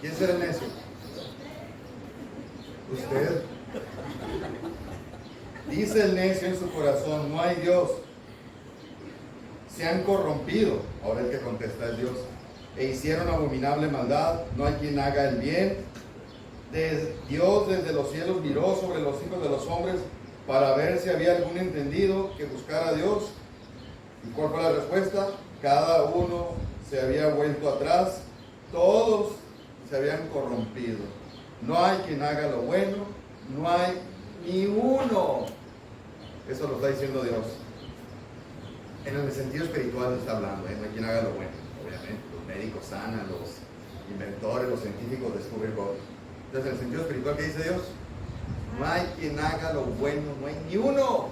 ¿Quién será el necio? Usted. Dice el necio en su corazón, no hay Dios. Se han corrompido, ahora el que contesta es Dios, e hicieron abominable maldad, no hay quien haga el bien. Dios desde los cielos miró sobre los hijos de los hombres para ver si había algún entendido que buscara a Dios. ¿Y cuál fue la respuesta? Cada uno se había vuelto atrás, todos se habían corrompido. No hay quien haga lo bueno, no hay ni uno. Eso lo está diciendo Dios. En el sentido espiritual está hablando, no hay quien haga lo bueno. Obviamente, los médicos sanan, los inventores, los científicos descubren cosas. Entonces, en el sentido espiritual, ¿qué dice Dios? No hay quien haga lo bueno, no hay ni uno.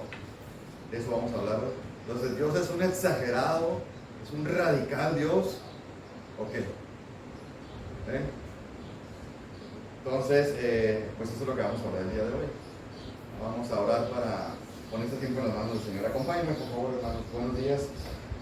De eso vamos a hablar. Entonces, Dios es un exagerado, es un radical Dios. ¿Ok? Entonces, pues eso es lo que vamos a hablar el día de hoy. Vamos a orar para poner este tiempo en las manos del Señor. Acompáñenme, por favor, hermanos. Buenos días.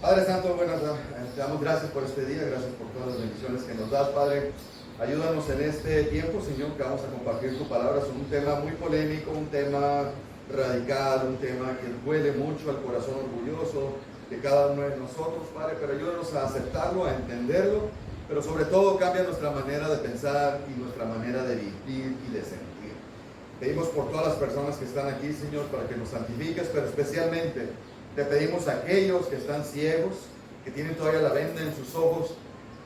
Padre Santo, te damos gracias por este día, gracias por todas las bendiciones que nos das, Padre. Ayúdanos en este tiempo, Señor, que vamos a compartir tu palabra sobre un tema muy polémico, un tema radical, un tema que duele mucho al corazón orgulloso de cada uno de nosotros, Padre, pero ayúdanos a aceptarlo, a entenderlo, pero sobre todo cambia nuestra manera de pensar y nuestra manera de vivir y de sentir. Pedimos por todas las personas que están aquí, Señor, para que nos santifiques, pero especialmente te pedimos a aquellos que están ciegos, que tienen todavía la venda en sus ojos,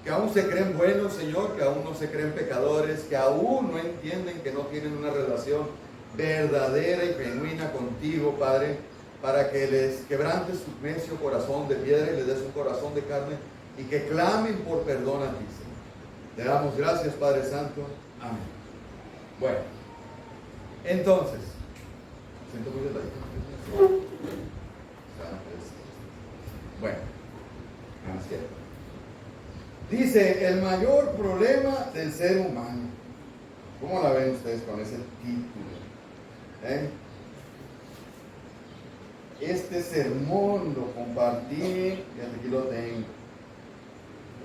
que aún se creen buenos, Señor, que aún no se creen pecadores, que aún no entienden que no tienen una relación verdadera y genuina contigo, Padre, para que les quebrantes su necio corazón de piedra y les des un corazón de carne y que clamen por perdón a ti, Señor. Te damos gracias, Padre Santo. Amén. Bueno, entonces, siento muy delayado. Bueno, así es. Dice, el mayor problema del ser humano. ¿Cómo la ven ustedes con ese título? Este sermón lo compartí, y aquí lo tengo,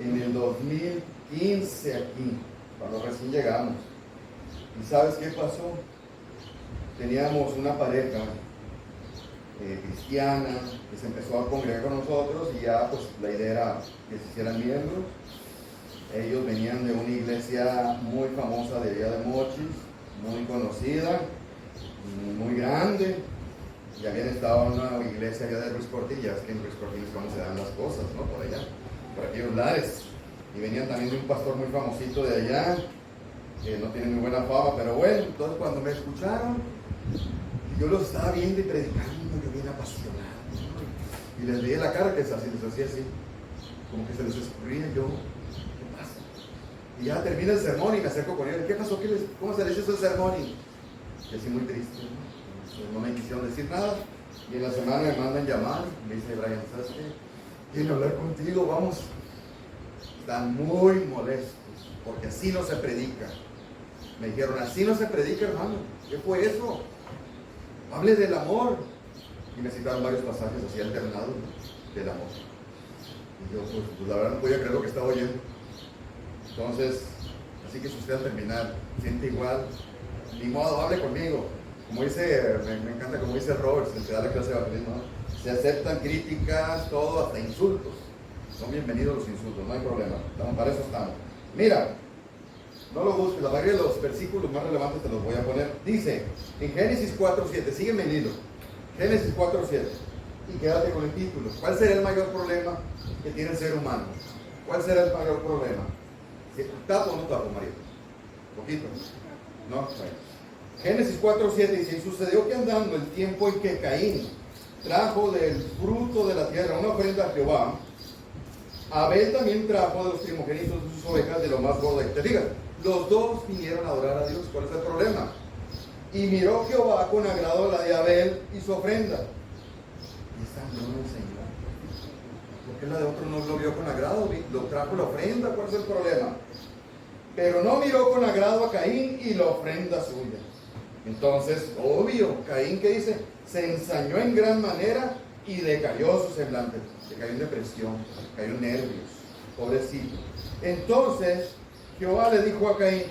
en el 2015 aquí, cuando recién llegamos. ¿Y sabes qué pasó? Teníamos una pareja cristiana que se empezó a congregar con nosotros y ya pues la idea era que se hicieran miembros. Ellos venían de una iglesia muy famosa de allá de Mochis, muy conocida, muy grande, y habían estado en una iglesia allá de Ruiz Cortines, que en Ruiz Cortines es como se dan las cosas, ¿no? Por allá, por aquellos lares. Y venían también de un pastor muy famosito de allá, que no tiene muy buena fama, pero bueno, entonces cuando me escucharon, yo los estaba viendo y predicando, yo bien apasionado, ¿no? Y les veía la cara que les hacía así, como que se les escurría. Yo, ¿qué pasa? Y ya termina el sermón y me acerco con ellos. ¿Qué pasó? ¿Cómo se les hizo el sermón? Y así muy triste, ¿no? No me quisieron decir nada. Y en la semana me mandan llamar. Me dice, Brian, ¿sabes qué? Quiero hablar contigo, vamos. Están muy molestos, porque así no se predica. Me dijeron, así no se predica, hermano. ¿Qué fue eso? Hable del amor. Y me citaron varios pasajes así alternados, ¿no? Del amor. Y yo, pues la verdad no podía creer lo que estaba oyendo. Entonces, así que si usted al terminar siente igual, ni modo, hable conmigo. Como dice, me encanta como dice Roberts, el que da la clase de evangelismo, ¿no? Se aceptan críticas, todo, hasta insultos. Son bienvenidos los insultos, no hay problema. Para eso estamos. Mira, no lo busques, la mayoría de los versículos más relevantes te los voy a poner. Dice, en Génesis 4:7, sígueme el hilo. Génesis 4:7. Y quédate con el título. ¿Cuál será el mayor problema que tiene el ser humano? ¿Cuál será el mayor problema? ¿Tapo o no tapo, María? ¿Poquito? ¿No? Bueno. Génesis 4:7 dice, y sucedió que andando el tiempo en que Caín trajo del fruto de la tierra una ofrenda a Jehová, Abel también trajo de los primogénitos de sus ovejas de lo más gordo. Te digas, los dos vinieron a adorar a Dios. ¿Cuál es el problema? Y miró Jehová con agrado la de Abel y su ofrenda. Y esa no el Señor. ¿Por qué la de otro no lo vio con agrado? Lo trajo la ofrenda. ¿Cuál es el problema? Pero no miró con agrado a Caín y la ofrenda suya. Entonces, obvio, Caín, ¿qué dice? Se ensañó en gran manera y decayó su semblante. Cayó en depresión, cayó en nervios, pobrecito. Entonces Jehová le dijo a Caín,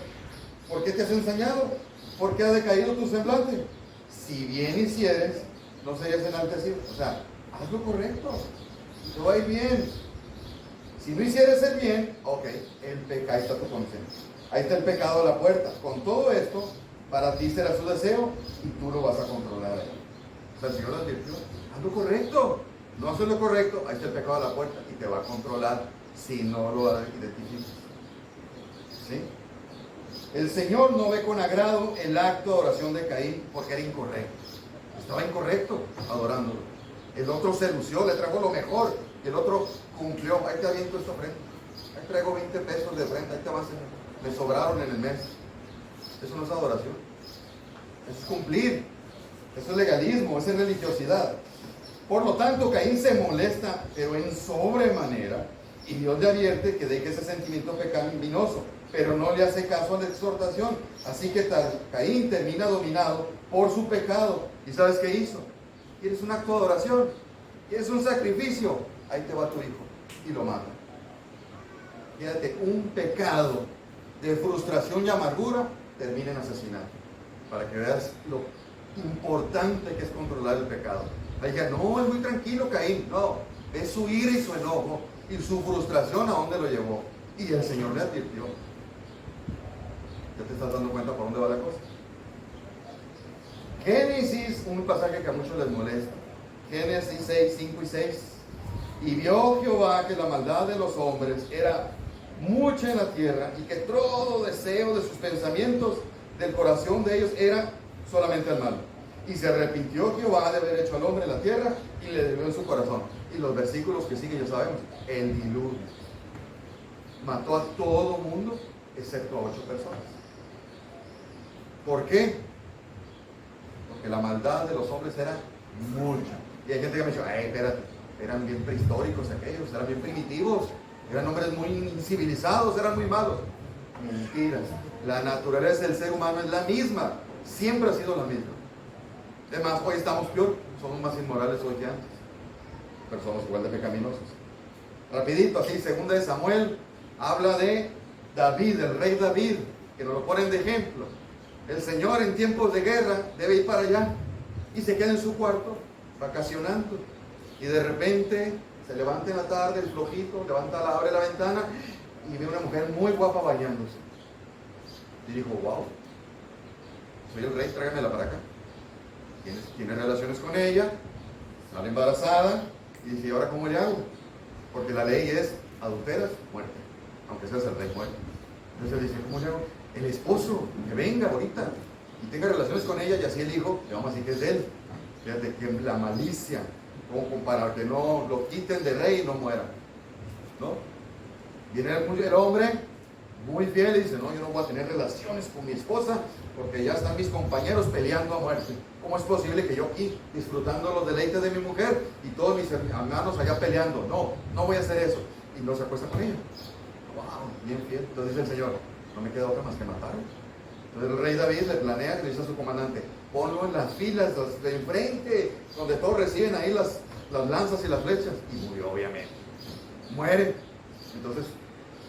¿por qué te has ensañado? ¿Por qué ha decaído tu semblante? Si bien hicieres, no serías enaltecido. O sea, haz lo correcto, te va a ir bien. Si no hicieres el bien, ok, el pecado, ahí está tu conciencia. Ahí está el pecado a la puerta. Con todo esto, para ti será su deseo y tú lo vas a controlar. O sea, el Señor le advirtió, haz lo correcto. No haces lo correcto, ahí está el pecado a la puerta y te va a controlar si no lo identificas. ¿Sí? El Señor no ve con agrado el acto de adoración de Caín porque era incorrecto. Estaba incorrecto adorándolo. El otro se lució, le trajo lo mejor. Y el otro cumplió. Ahí te aviento esta ofrenda. Ahí traigo 20 pesos de ofrenda. Ahí te vas a... Me sobraron en el mes. Eso no es adoración. Eso es cumplir. Eso es legalismo, eso es religiosidad. Por lo tanto, Caín se molesta, pero en sobremanera. Y Dios le advierte que deje ese sentimiento pecaminoso, pero no le hace caso a la exhortación. Así que Caín termina dominado por su pecado. ¿Y sabes qué hizo? ¿Quieres un acto de adoración? ¿Quieres un sacrificio? Ahí te va tu hijo. Y lo mata. Fíjate, un pecado de frustración y amargura termina en asesinato. Para que veas lo importante que es controlar el pecado. Ahí ya, no, es muy tranquilo Caín. No, es su ira y su enojo y su frustración a dónde lo llevó. Y el Señor le advirtió. ¿Ya te estás dando cuenta por dónde va la cosa? Génesis, un pasaje que a muchos les molesta. Génesis 6, 5 y 6. Y vio Jehová que la maldad de los hombres era mucha en la tierra y que todo deseo de sus pensamientos del corazón de ellos era solamente el mal. Y se arrepintió Jehová de haber hecho al hombre en la tierra y le debió en su corazón. Y los versículos que siguen ya sabemos. El diluvio. Mató a todo mundo excepto a 8 personas. ¿Por qué? Porque la maldad de los hombres era mucha. Y hay gente que me dice, espérate, eran bien prehistóricos aquellos, eran bien primitivos, eran hombres muy incivilizados, eran muy malos. Mentiras. La naturaleza del ser humano es la misma, siempre ha sido la misma. Además, hoy estamos peor, somos más inmorales hoy que antes, pero somos igual de pecaminosos. Rapidito, así, 2 de Samuel habla de David, el rey David, que nos lo ponen de ejemplo. El Señor en tiempos de guerra debe ir para allá y se queda en su cuarto vacacionando. Y de repente se levanta en la tarde, el flojito, abre la ventana y ve una mujer muy guapa bañándose. Y dijo, wow, soy el rey, tráigamela para acá. Tiene relaciones con ella, sale embarazada y dice, ¿y ahora cómo le hago? Porque la ley es adulteras, muerte, aunque seas el rey, muerte. Entonces dice, ¿cómo le hago? El esposo, que venga ahorita y tenga relaciones con ella y así el hijo, le vamos a decir que es de él. Fíjate que la malicia, como para que no lo quiten de rey y no muera, ¿no? Viene el hombre muy fiel y dice, no, yo no voy a tener relaciones con mi esposa porque ya están mis compañeros peleando a muerte. ¿Cómo es posible que yo aquí disfrutando los deleites de mi mujer y todos mis hermanos allá peleando? No, no voy a hacer eso. Y no se acuesta con ella. Wow, bien fiel. Entonces dice el Señor, no me queda otra más que matarlo. Entonces el rey David le planea, le dice a su comandante, ponlo en las filas de enfrente, donde todos reciben ahí las lanzas y las flechas. Y murió, obviamente. Muere. Entonces,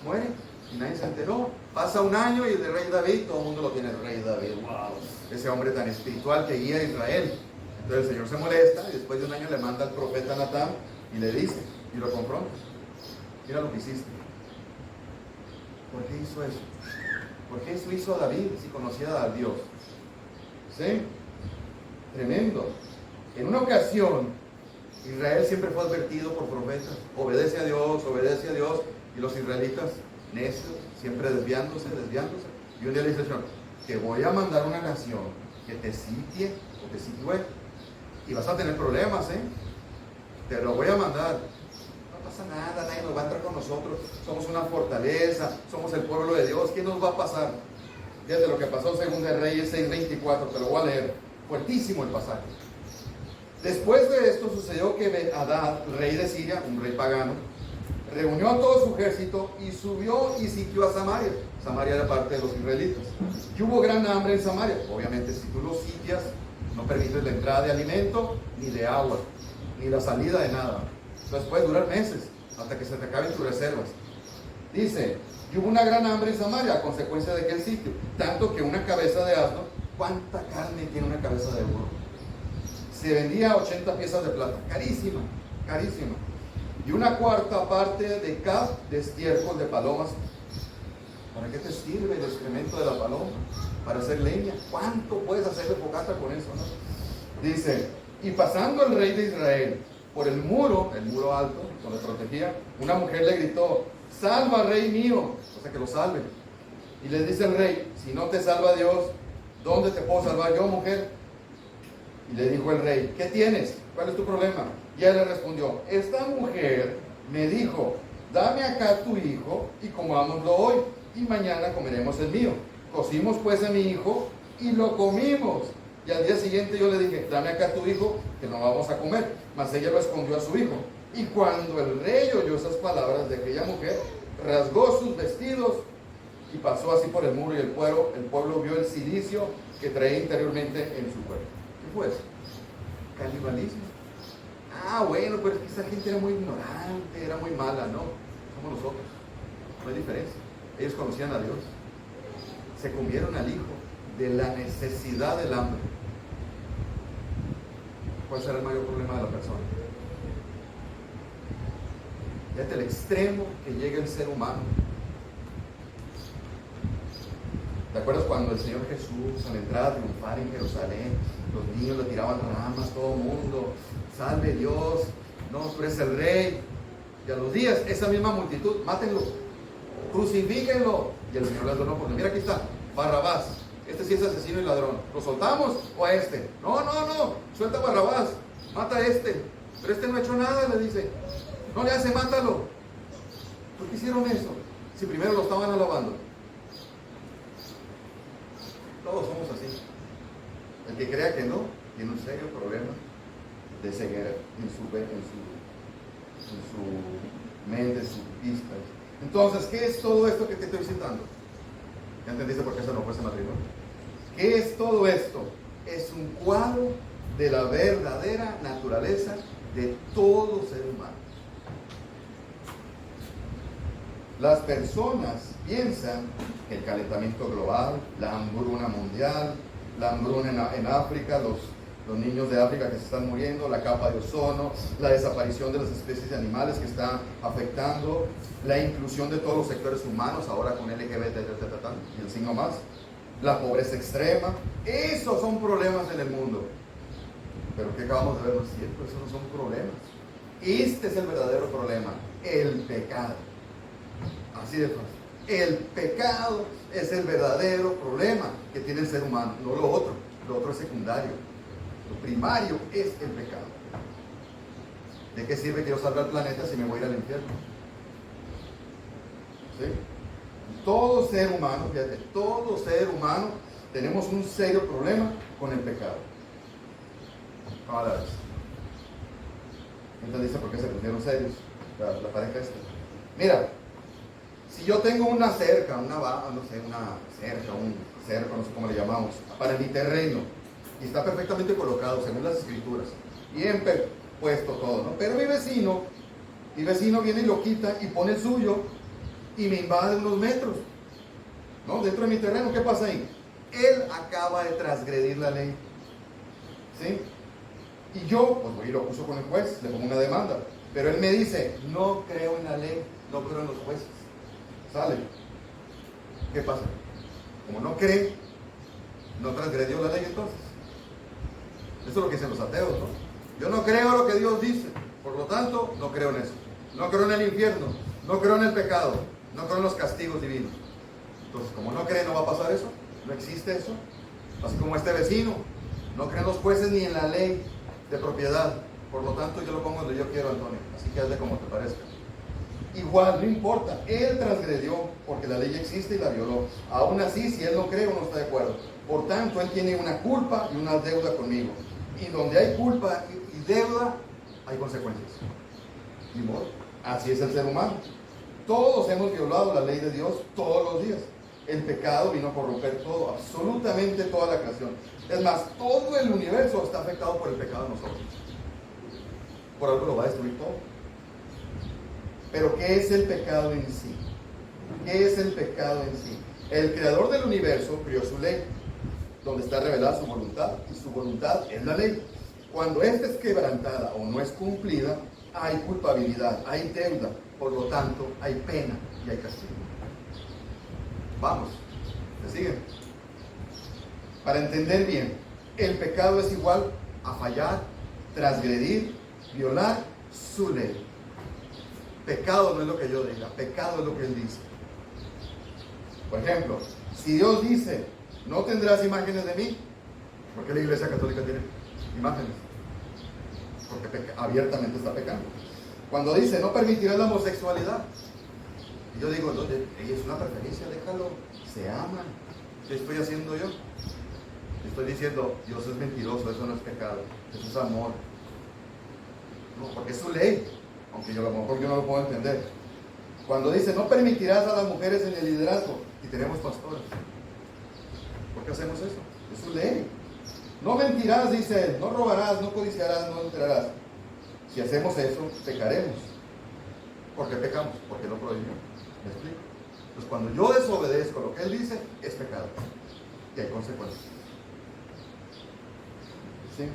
muere. Y nadie se enteró. Pasa un año y el de rey David, todo el mundo lo tiene el rey David. Wow, ese hombre tan espiritual que guía a Israel. Entonces el Señor se molesta y después de un año le manda al profeta Natán y le dice, y lo confronta. Mira lo que hiciste. ¿Por qué hizo eso? ¿Por qué eso hizo a David si conocía a Dios? ¿Sí? Tremendo. En una ocasión, Israel siempre fue advertido por profetas. Obedece a Dios, y los israelitas necios, siempre desviándose. Y un día le dice el Señor, te voy a mandar una nación que te sitie o te sitúe y vas a tener problemas, te lo voy a mandar. No pasa nada, nadie nos va a entrar con nosotros, somos una fortaleza, somos el pueblo de Dios, ¿qué nos va a pasar? Fíjate lo que pasó en 2 Reyes 6:24, te lo voy a leer, fuertísimo el pasaje. Después de esto sucedió que Hadad, rey de Siria, un rey pagano, reunió a todo su ejército y subió y sitió a Samaria. Samaria era parte de los israelitas. Y hubo gran hambre en Samaria. Obviamente, si tú los sitias, no permites la entrada de alimento, ni de agua, ni la salida de nada. Entonces puede durar meses, hasta que se te acaben tus reservas. Dice, Y hubo una gran hambre en Samaria a consecuencia de aquel sitio, tanto que una cabeza de asno, ¿cuánta carne tiene una cabeza de burro? Se vendía a 80 piezas de plata, carísima, carísima. Y una cuarta parte de caf de estiércol de palomas. ¿Para qué te sirve el excremento de la paloma? Para hacer leña. ¿Cuánto puedes hacer de fogata con eso, no? Dice, y pasando el rey de Israel por el muro alto, donde protegía, una mujer le gritó, salva, rey mío, o sea, que lo salve. Y le dice el rey, si no te salva Dios, ¿dónde te puedo salvar yo, mujer? Y le dijo el rey, ¿qué tienes? ¿Cuál es tu problema? Y él le respondió, esta mujer me dijo, dame acá tu hijo y comámoslo hoy, y mañana comeremos el mío. Cocimos pues a mi hijo y lo comimos. Y al día siguiente yo le dije, dame acá tu hijo, que no vamos a comer. Mas ella lo escondió a su hijo. Y cuando el rey oyó esas palabras de aquella mujer, rasgó sus vestidos y pasó así por el muro, y el pueblo vio el cilicio que traía interiormente en su cuerpo. ¿Qué fue eso? Canibalismo. Ah, bueno, pero es que esa gente era muy ignorante, era muy mala, ¿no? Somos nosotros, no hay diferencia. Ellos conocían a Dios, se comieron al hijo de la necesidad del hambre. ¿Cuál será el mayor problema de la persona? Fíjate el extremo que llega el ser humano. ¿Te acuerdas cuando el Señor Jesús, a la entrada triunfal en Jerusalén, los niños le tiraban ramas, todo el mundo, salve Dios, no, tú eres el rey? Y a los días, esa misma multitud, mátenlo, crucifíquenlo. Y el Señor les donó, porque mira, aquí está, Barrabás, este sí es asesino y ladrón, ¿lo soltamos o a este? No, suelta a Barrabás, mata a este, pero este no ha hecho nada, le dice, no le hace, mátalo. ¿Por qué hicieron eso? Si primero lo estaban alabando. Todos somos así. El que crea que no, tiene un serio problema de ceguera en su mente, en sus vistas. Entonces, ¿qué es todo esto que te estoy citando? ¿Ya entendiste por qué se no fue ese matrimonio? ¿Qué es todo esto? Es un cuadro de la verdadera naturaleza de todo ser humano. Las personas piensan que el calentamiento global, la hambruna mundial, la hambruna en África, los niños de África que se están muriendo, la capa de ozono, la desaparición de las especies de animales que está afectando, la inclusión de todos los sectores humanos, ahora con LGBT y el signo más, la pobreza extrema, esos son problemas en el mundo. Pero ¿qué acabamos de ver? No es cierto, esos no son problemas. Este es el verdadero problema, el pecado. Así de fácil. El pecado es el verdadero problema que tiene el ser humano, no lo otro. Lo otro es secundario. Lo primario es el pecado. ¿De qué sirve que yo salve al planeta si me voy a ir al infierno? ¿Sí? Todo ser humano, fíjate, todo ser humano tenemos un serio problema con el pecado. Ahora, ¿entendiste por qué se pusieron serios la pareja esta? Mira, si yo tengo una cerca, un cerco, no sé cómo le llamamos, para mi terreno, y está perfectamente colocado según las escrituras, bien puesto todo, ¿no? Pero mi vecino viene y lo quita y pone el suyo y me invade unos metros, ¿no? Dentro de mi terreno, ¿qué pasa ahí? Él acaba de transgredir la ley, ¿sí? Y yo, pues voy y lo acuso con el juez, le pongo una demanda, pero él me dice, no creo en la ley, no creo en los jueces. Sale. ¿Qué pasa? Como no cree, no transgredió la ley entonces. Eso es lo que dicen los ateos, ¿no? Yo no creo lo que Dios dice, por lo tanto, no creo en eso. No creo en el infierno, no creo en el pecado, no creo en los castigos divinos. Entonces, como no cree, no va a pasar eso, no existe eso. Así como este vecino, no cree en los jueces ni en la ley de propiedad. Por lo tanto, yo lo pongo donde yo quiero, Antonio. Así que hazle como te parezca. Igual, no importa, él transgredió porque la ley existe y la violó. Aún así, si él no cree o no está de acuerdo. Por tanto, él tiene una culpa y una deuda conmigo. Y donde hay culpa y deuda, hay consecuencias. Ni modo. Así es el ser humano. Todos hemos violado la ley de Dios todos los días. El pecado vino a corromper todo, absolutamente toda la creación. Es más, todo el universo está afectado por el pecado de nosotros. Por algo lo va a destruir todo. Pero ¿qué es el pecado en sí? ¿Qué es el pecado en sí? El creador del universo crió su ley, donde está revelada su voluntad, y su voluntad es la ley. Cuando esta es quebrantada o no es cumplida, hay culpabilidad, hay deuda, por lo tanto hay pena y hay castigo. Vamos, ¿me siguen? Para entender bien, el pecado es igual a fallar, transgredir, violar su ley. Pecado no es lo que yo diga, pecado es lo que Él dice. Por ejemplo, si Dios dice, no tendrás imágenes de mí, ¿por qué la Iglesia Católica tiene imágenes? Porque abiertamente está pecando. Cuando dice, no permitirás la homosexualidad, y yo digo, no, es una preferencia, déjalo, se aman. ¿Qué estoy haciendo yo? Estoy diciendo, Dios es mentiroso, eso no es pecado, eso es amor. No, porque es su ley, aunque yo a lo mejor yo no lo puedo entender. Cuando dice, no permitirás a las mujeres en el liderazgo, y tenemos pastores, ¿por qué hacemos eso? Es su ley. No mentirás, dice él, no robarás, no codiciarás, no adulterarás. Si hacemos eso, pecaremos. ¿Por qué pecamos? Porque lo prohibió. ¿Me explico? Pues cuando yo desobedezco lo que él dice, es pecado. Y hay consecuencias. ¿Sí?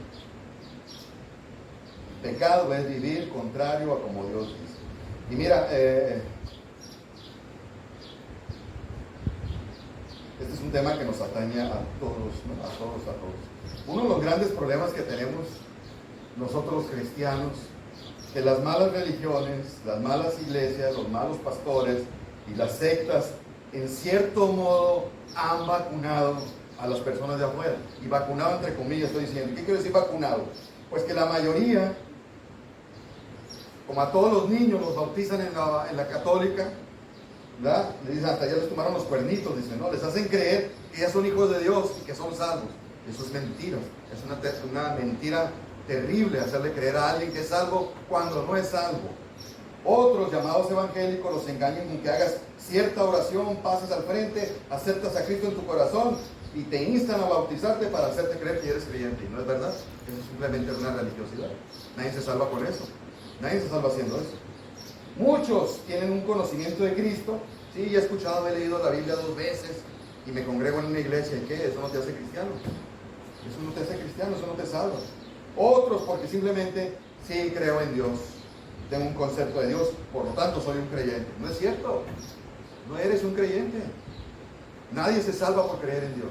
Pecado es vivir contrario a como Dios dice. Y mira, este es un tema que nos atañe a todos, ¿no? A todos. Uno de los grandes problemas que tenemos nosotros los cristianos, que las malas religiones, las malas iglesias, los malos pastores y las sectas, en cierto modo, han vacunado a las personas de afuera. Y vacunado entre comillas estoy diciendo. ¿Qué quiero decir vacunado? Pues que la mayoría, como a todos los niños los bautizan en la católica, ¿verdad? Le dicen, hasta ya les tomaron los cuernitos, dicen, ¿no? Les hacen creer que ya son hijos de Dios y que son salvos. Eso es mentira. Es una mentira terrible hacerle creer a alguien que es salvo cuando no es salvo. Otros llamados evangélicos los engañan con que hagas cierta oración, pases al frente, aceptas a Cristo en tu corazón y te instan a bautizarte para hacerte creer que eres creyente. Y no es verdad. Eso es simplemente una religiosidad. Nadie se salva con eso. Nadie se salva haciendo eso. Muchos tienen un conocimiento de Cristo. Sí, he escuchado, he leído la Biblia 2 veces y me congrego en una iglesia. ¿Y qué? Eso no te hace cristiano. Eso no te hace cristiano, eso no te salva. Otros porque simplemente, sí, creo en Dios, tengo un concepto de Dios, por lo tanto soy un creyente. No es cierto, no eres un creyente. Nadie se salva por creer en Dios.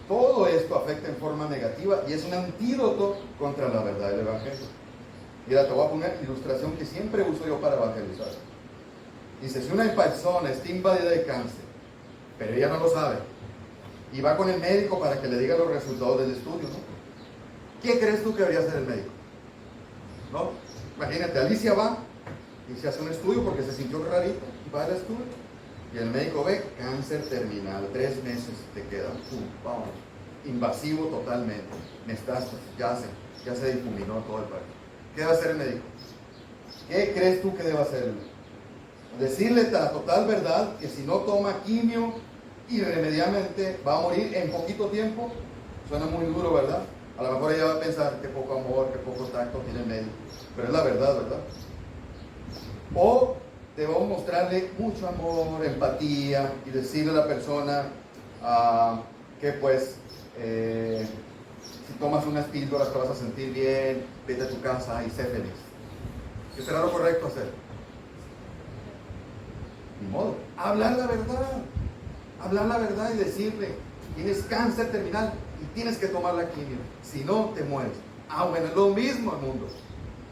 Todo esto afecta en forma negativa y es un antídoto contra la verdad del Evangelio. Mira, te voy a poner una ilustración que siempre uso yo para evangelizar. Dice, si una persona está invadida de cáncer, pero ella no lo sabe, y va con el médico para que le diga los resultados del estudio, ¿no? ¿Qué crees tú que debería hacer el médico? ¿No? Imagínate, Alicia va y se hace un estudio porque se sintió rarito y va al estudio. Y el médico ve cáncer terminal, 3 meses te quedan, vamos, invasivo totalmente, metástasis, ya se difuminó todo el país. ¿Qué debe hacer el médico? ¿Qué crees tú que debe hacer? Decirle la total verdad que si no toma quimio, irremediablemente va a morir en poquito tiempo. Suena muy duro, ¿verdad? A lo mejor ella va a pensar que poco amor, que poco tacto tiene el médico, pero es la verdad, ¿verdad? O debemos mostrarle mucho amor, empatía y decirle a la persona que pues si tomas unas píldoras te vas a sentir bien, vete a tu casa y sé feliz. ¿Qué será lo correcto hacer? Ni modo, hablar la verdad y decirle, tienes cáncer terminal y tienes que tomar la quimio, si no te mueres. Bueno, es lo mismo el mundo.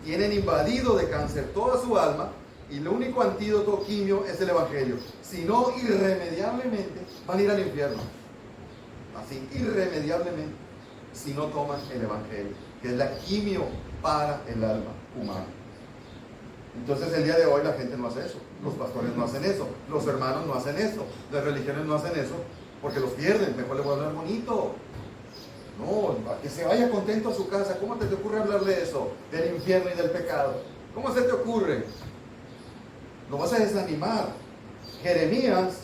Tienen invadido de cáncer toda su alma y el único antídoto quimio es el Evangelio. Si no, irremediablemente van a ir al infierno. Así, irremediablemente, si no toman el Evangelio, que es la quimio para el alma humana. Entonces el día de hoy la gente no hace eso, los pastores no hacen eso, los hermanos no hacen eso, las religiones no hacen eso, porque los pierden. Mejor le voy a hablar bonito. No, a que se vaya contento a su casa. ¿Cómo te ocurre hablarle eso? Del infierno y del pecado. ¿Cómo se te ocurre? Lo vas a desanimar. Jeremías,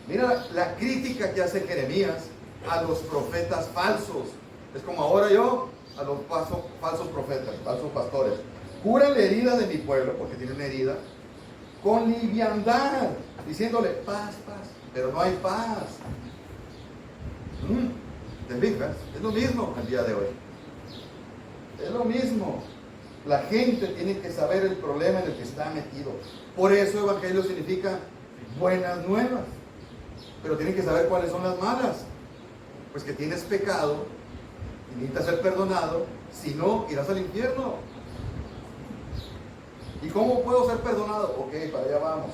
mira la crítica que hace Jeremías a los profetas falsos. Es como ahora yo a los falsos profetas, falsos pastores. Curan la herida de mi pueblo, porque tiene una herida, con liviandad, diciéndole paz, paz, pero no hay paz. ¿Te fijas? Es lo mismo el día de hoy. Es lo mismo. La gente tiene que saber el problema en el que está metido. Por eso evangelio significa buenas nuevas. Pero tienen que saber cuáles son las malas. Pues que tienes pecado y necesitas ser perdonado, si no, irás al infierno. ¿Y cómo puedo ser perdonado? Ok, para allá vamos.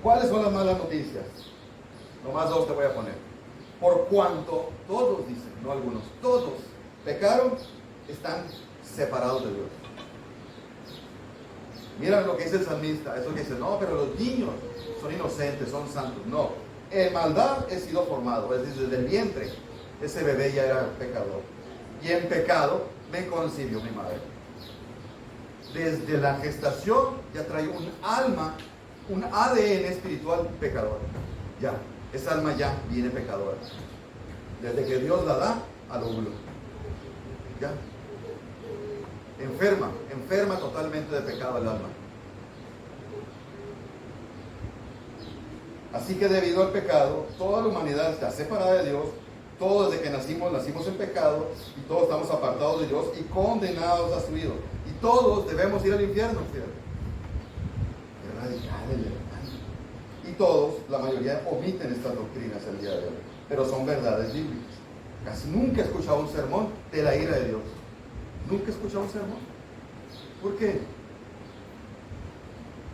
¿Cuáles son las malas noticias? Nomás dos te voy a poner. Por cuanto todos dicen, no algunos, todos pecaron, están separados de Dios. Mira lo que dice el salmista, eso que dice, no, pero los niños son inocentes, son santos. No, en maldad he sido formado, es decir, desde el vientre, ese bebé ya era pecador. Y en pecado me concibió mi madre. Desde la gestación ya trae un alma, un ADN espiritual pecador. Ya, esa alma ya viene pecadora. Desde que Dios la da al óvulo. Ya. Enferma totalmente de pecado el alma. Así que debido al pecado, toda la humanidad está separada de Dios. Todos desde que nacimos en pecado y todos estamos apartados de Dios y condenados a su ira. Y todos debemos ir al infierno. Es radical el hermano. Y todos, la mayoría, omiten estas doctrinas el día de hoy. Pero son verdades bíblicas. Casi nunca he escuchado un sermón de la ira de Dios. Nunca he escuchado un sermón. ¿Por qué?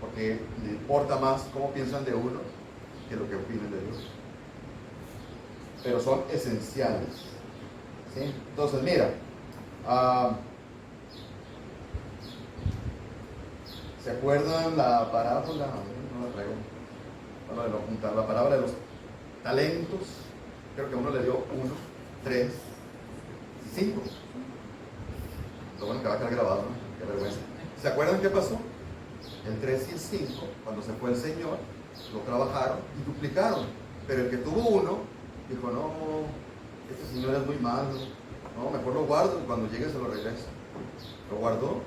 Porque le importa más cómo piensan de uno que lo que opinen de Dios. Pero son esenciales. ¿Sí? Entonces, mira, ¿se acuerdan la parábola? No la traigo. Bueno, la parábola de los talentos. Creo que uno le dio 1, 3 y 5. Lo bueno que va a quedar grabado, ¿no? Qué vergüenza. ¿Se acuerdan qué pasó? El 3 y el 5, cuando se fue el Señor, lo trabajaron y duplicaron. Pero el que tuvo 1, dijo, no, este señor es muy malo. No, mejor lo guardo y cuando llegue se lo regreso. Lo guardó.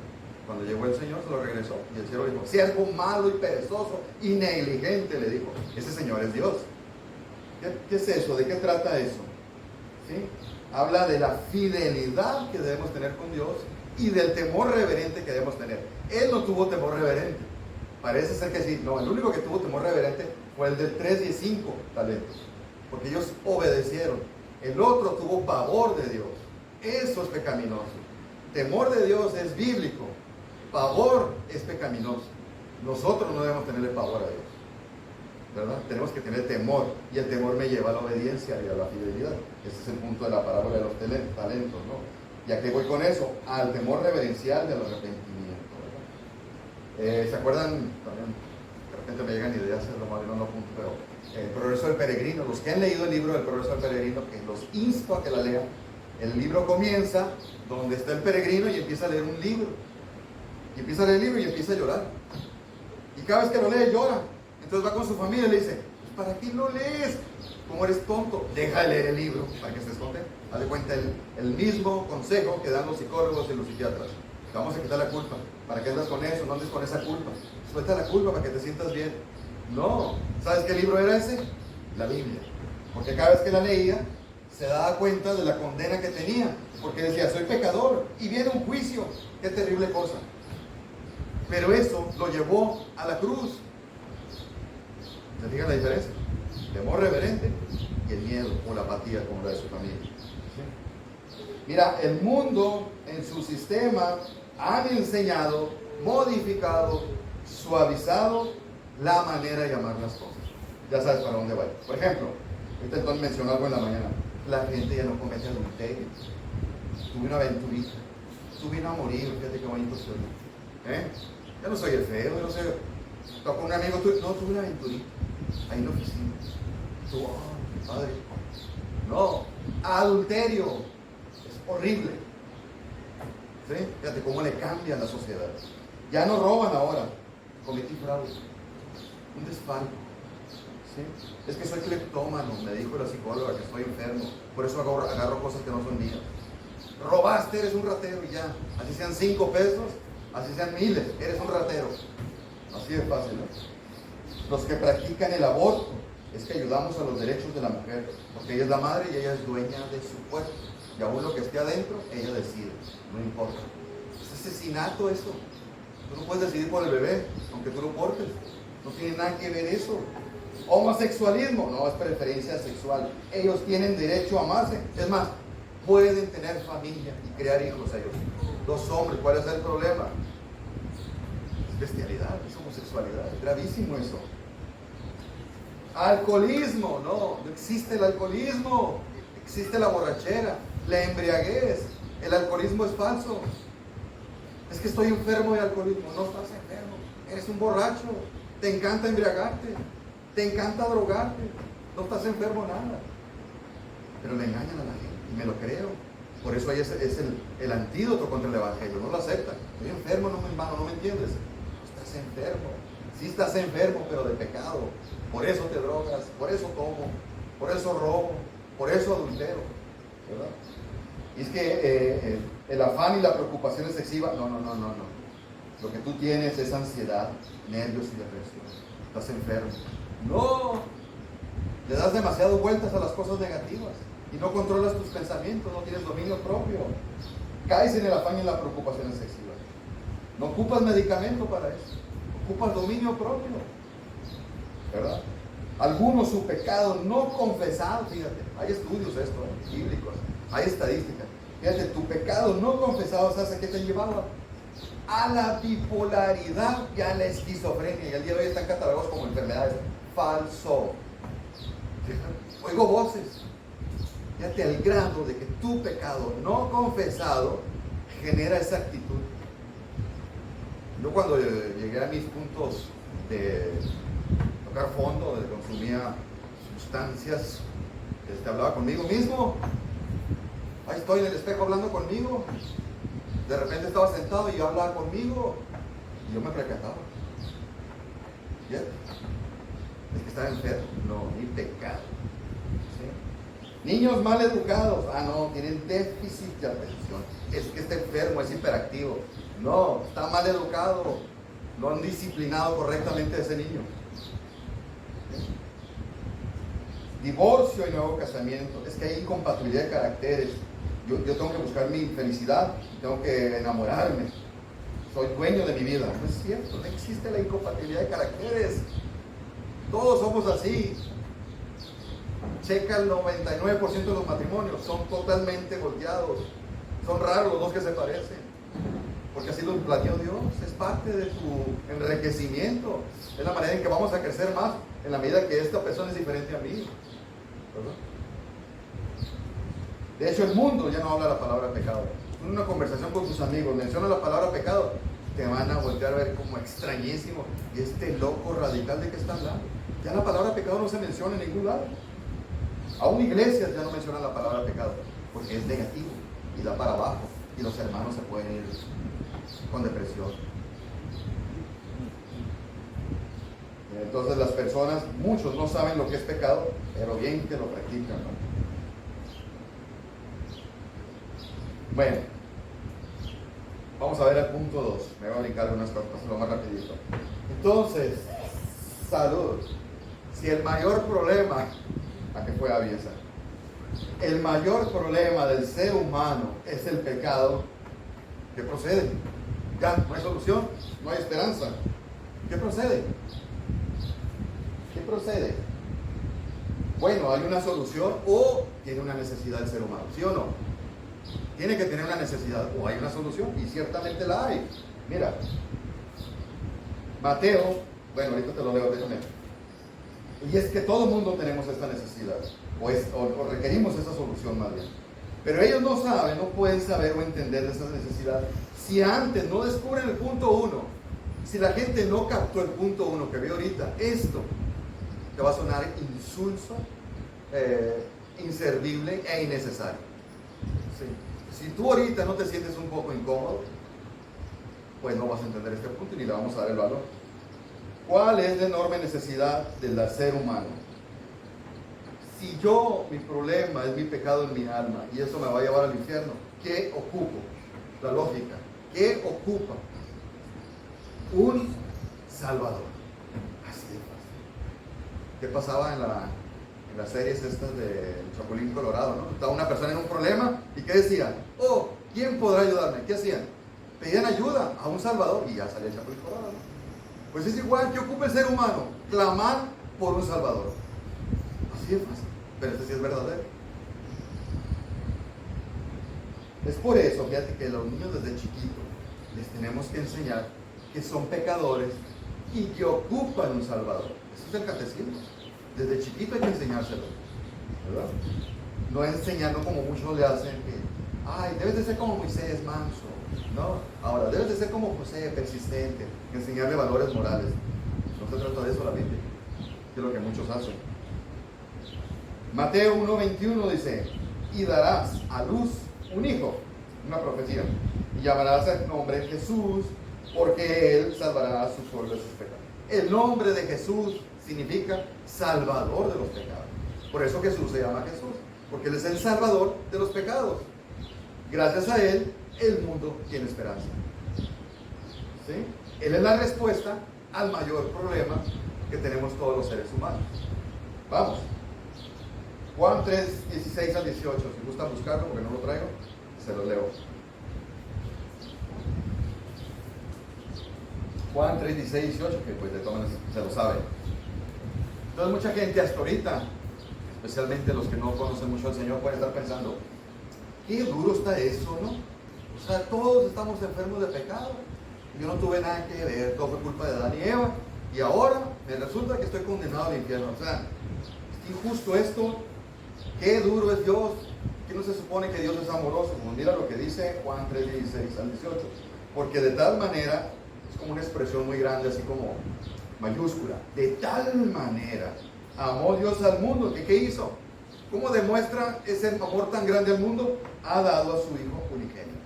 Cuando llegó el Señor se lo regresó. Y el cielo dijo, siervo malo y perezoso y negligente, le dijo. Ese Señor es Dios. ¿Qué es eso? ¿De qué trata eso? ¿Sí? Habla de la fidelidad que debemos tener con Dios y del temor reverente que debemos tener. Él no tuvo temor reverente. Parece ser que sí. No, el único que tuvo temor reverente fue el de 3 y 5 talentos. Porque ellos obedecieron. El otro tuvo pavor de Dios. Eso es pecaminoso. Temor de Dios es bíblico. Pavor es pecaminoso. Nosotros no debemos tenerle pavor a Dios, ¿verdad? Tenemos que tener temor. Y el temor me lleva a la obediencia y a la fidelidad. Ese es el punto de la parábola de los talentos, ¿no? ¿Y a qué voy con eso? Al temor reverencial del arrepentimiento, ¿verdad? ¿Se acuerdan? También de repente me llegan ideas, no apunto, pero el progreso del peregrino. Los que han leído el libro del progreso del peregrino, que los insto a que la lean. El libro comienza donde está el peregrino y empieza a leer un libro. Y empieza a leer el libro y empieza a llorar. Y cada vez que lo lee llora. Entonces va con su familia y le dice, ¿para qué lo lees? Como eres tonto, deja de leer el libro para que estés contento. Haz de cuenta el mismo consejo que dan los psicólogos y los psiquiatras. Te vamos a quitar la culpa. ¿Para qué andas con eso? No andes con esa culpa. Suelta la culpa para que te sientas bien. No. ¿Sabes qué libro era ese? La Biblia. Porque cada vez que la leía, se daba cuenta de la condena que tenía. Porque decía, soy pecador y viene un juicio. Qué terrible cosa. Pero eso lo llevó a la cruz. ¿Se fijan la diferencia? Temor reverente y el miedo o la apatía como la de su familia. ¿Sí? Mira, el mundo en su sistema han enseñado, modificado, suavizado la manera de llamar las cosas. Ya sabes para dónde va. Por ejemplo, ahorita entonces mencioné algo en la mañana. La gente ya no comete adulterio. Tuve una aventurita. Tuve a morir, fíjate qué bonito soy. Yo no soy el feo, yo no soy... Toco un amigo, no, tuve una aventurita. Ahí en la oficina. Tú, padre. No, adulterio. Es horrible. ¿Sí? Fíjate cómo le cambia a la sociedad. Ya no roban ahora. Cometí fraude. Un desfalco. ¿Sí? Es que soy cleptómano, me dijo la psicóloga que estoy enfermo. Por eso agarro cosas que no son mías. Robaste, eres un ratero y ya. Así sean 5 pesos, así sean miles, eres un ratero. Así de fácil, ¿no? Los que practican el aborto, es que ayudamos a los derechos de la mujer, porque ella es la madre y ella es dueña de su cuerpo. Y aún lo que esté adentro, ella decide, no importa. Es asesinato eso. Tú no puedes decidir por el bebé, aunque tú lo portes. No tiene nada que ver eso. Homosexualismo, no es preferencia sexual. Ellos tienen derecho a amarse. Es más, pueden tener familia y crear hijos ellos. 2 hombres, ¿cuál es el problema? Es bestialidad, es homosexualidad, es gravísimo eso. Alcoholismo, no existe el alcoholismo, existe la borrachera, la embriaguez. El alcoholismo es falso. Es que estoy enfermo de alcoholismo. No estás enfermo, eres un borracho. Te encanta embriagarte, te encanta drogarte. No estás enfermo nada. Pero le engañan a la gente y me lo creo. Por eso ahí es el antídoto contra el evangelio. No lo aceptan. Estoy enfermo, hermano, no me entiendes. Estás enfermo. Sí estás enfermo, pero de pecado. Por eso te drogas, por eso tomo, por eso robo, por eso adultero, ¿verdad? Y es que el afán y la preocupación excesiva, no. Lo que tú tienes es ansiedad, nervios y depresión. Estás enfermo. No, le das demasiado vueltas a las cosas negativas y no controlas tus pensamientos, no tienes dominio propio. Caes en el afán y en la preocupación excesiva. No ocupas medicamento para eso, ocupas dominio propio. ¿Verdad? Algunos su pecado no confesado, fíjate, hay estudios bíblicos, hay estadísticas. Fíjate, tu pecado no confesado, ¿sabes a qué te llevaba? A la bipolaridad y a la esquizofrenia. Y al día de hoy están catalogados como enfermedades. Falso. Fíjate, oigo voces. Fíjate al grado de que tu pecado no confesado genera esa actitud. Yo cuando llegué a mis puntos de tocar fondo, donde consumía sustancias, hablaba conmigo mismo. Ahí estoy en el espejo hablando conmigo. De repente estaba sentado y yo hablaba conmigo y yo me percataba. ¿Ya? Es que estaba enfermo. No, ni pecado. ¿Sí? Niños mal educados. No, tienen déficit de atención. Es que está enfermo, es hiperactivo. No, está mal educado. No han disciplinado correctamente a ese niño. Divorcio y nuevo casamiento. Es que hay incompatibilidad de caracteres. Yo tengo que buscar mi felicidad, tengo que enamorarme. Soy dueño de mi vida. No es cierto, no existe la incompatibilidad de caracteres. Todos somos así. Checa el 99% de los matrimonios, son totalmente volteados. Son raros los dos que se parecen. Porque así lo planeó Dios, es parte de tu enriquecimiento. Es la manera en que vamos a crecer más en la medida que esta persona es diferente a mí. ¿Verdad? De hecho, el mundo ya no habla la palabra pecado. En una conversación con tus amigos menciona la palabra pecado, te van a voltear a ver como extrañísimo. Y este loco radical, ¿de qué está hablando? Ya la palabra pecado no se menciona en ningún lado. Aún iglesias ya no mencionan la palabra pecado, porque es negativo y da para abajo. Y los hermanos se pueden ir con depresión. Entonces las personas, muchos no saben lo que es pecado, pero bien que lo practican, ¿no? Bueno, vamos a ver el punto 2. Me voy a brincar algunas cosas, lo más rapidito. Entonces, salud. Si el mayor problema, ¿a qué fue Abiesa? El mayor problema del ser humano es el pecado, ¿qué procede? Ya, no hay solución, no hay esperanza. ¿Qué procede? ¿Qué procede? Bueno, hay una solución o tiene una necesidad el ser humano, ¿sí o no? Tiene que tener una necesidad o hay una solución y ciertamente la hay. Mira, Mateo, bueno, ahorita te lo leo, déjame. Y es que todo el mundo tenemos esta necesidad o requerimos esa solución más bien. Pero ellos no saben, no pueden saber o entender de esa necesidad si antes no descubren el punto 1. Si la gente no captó el punto 1 que veo ahorita, esto te va a sonar insulso, inservible e innecesario. ¿Sí? Si tú ahorita no te sientes un poco incómodo, pues no vas a entender este punto y ni le vamos a dar el valor. ¿Cuál es la enorme necesidad del ser humano? Si mi problema es mi pecado en mi alma y eso me va a llevar al infierno, ¿qué ocupo? La lógica. ¿Qué ocupa un Salvador? Así de fácil. ¿Qué pasaba en las series estas de Chapulín Colorado, ¿no? Estaba una persona en un problema y ¿qué decían? Oh, ¿quién podrá ayudarme? ¿Qué hacían? Pedían ayuda a un Salvador y ya salía el Chapulín Colorado, ¿no? Pues es igual que ocupa el ser humano, clamar por un Salvador. Así de fácil, pero este sí es verdadero. Es por eso, fíjate, que los niños desde chiquitos les tenemos que enseñar que son pecadores y que ocupan un Salvador. Ese es el catecismo. Desde chiquito hay que enseñárselo, ¿verdad? No enseñando como muchos le hacen que, ay, debes de ser como Moisés, manso, ¿no? Ahora, debes de ser como José, persistente, enseñarle valores morales. No se trata de eso la Biblia, que es lo que muchos hacen. Mateo 1:21 dice, y darás a luz un hijo, una profecía, y llamarás el nombre Jesús, porque él salvará a su pueblo de sus pecados. El nombre de Jesús significa Salvador de los pecados. Por eso Jesús se llama Jesús, porque él es el Salvador de los pecados. Gracias a él, el mundo tiene esperanza. ¿Sí? Él es la respuesta al mayor problema que tenemos todos los seres humanos. Vamos. Juan 3, 16 al 18. Si gustan buscarlo, porque no lo traigo, se los leo. Juan 3, 16, 18, que pues de todas maneras se lo sabe. Entonces mucha gente hasta ahorita, especialmente los que no conocen mucho al Señor, pueden estar pensando, qué duro está eso, ¿no? O sea, todos estamos enfermos de pecado. Yo no tuve nada que ver, todo fue culpa de Adán y Eva, y ahora me resulta que estoy condenado al infierno. O sea, es injusto esto. Qué duro es Dios. ¿Qué no se supone que Dios es amoroso? Como mira lo que dice Juan 3, 16 al 18. Porque de tal manera, es como una expresión muy grande, así como mayúscula. De tal manera amó Dios al mundo. ¿Qué hizo? ¿Cómo demuestra ese amor tan grande al mundo? Ha dado a su Hijo unigénito.